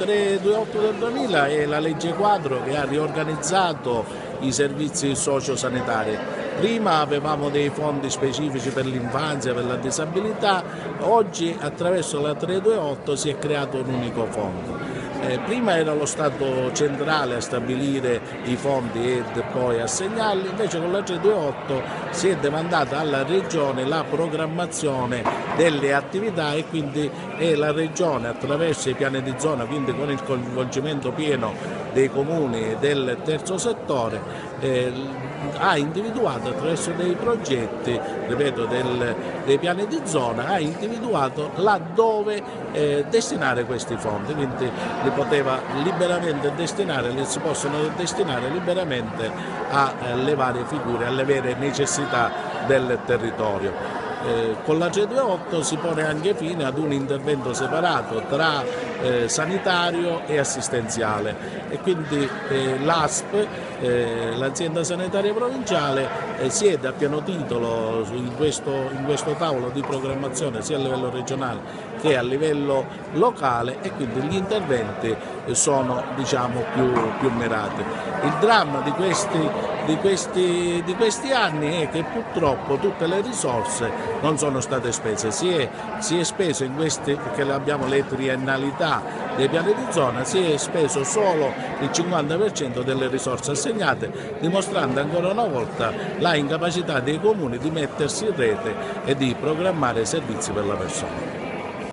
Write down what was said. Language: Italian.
328 del 2000 è la legge quadro che ha riorganizzato i servizi sociosanitari. Prima avevamo dei fondi specifici per l'infanzia, per la disabilità, oggi attraverso la 328 si è creato un unico fondo. Prima era lo Stato centrale a stabilire i fondi e poi assegnarli, invece con la 328 si è demandata alla Regione la programmazione delle attività e quindi è la Regione attraverso i piani di zona, quindi con il coinvolgimento pieno dei comuni e del terzo settore, ha individuato attraverso dei progetti, ripeto, dei piani di zona, ha individuato laddove destinare questi fondi, quindi li poteva liberamente destinare, li si possono destinare liberamente alle varie figure, alle vere necessità del territorio. Con la 328 si pone anche fine ad un intervento separato tra sanitario e assistenziale e quindi l'ASP, l'azienda sanitaria provinciale, siede a pieno titolo in questo tavolo di programmazione sia a livello regionale che a livello locale e quindi gli interventi sono più mirati. Il dramma di questi anni è che purtroppo tutte le risorse non sono state spese, si è speso in questi, perché abbiamo le triennalità dei piani di zona, si è speso solo il 50% delle risorse assegnate, dimostrando ancora una volta la incapacità dei comuni di mettersi in rete e di programmare servizi per la persona.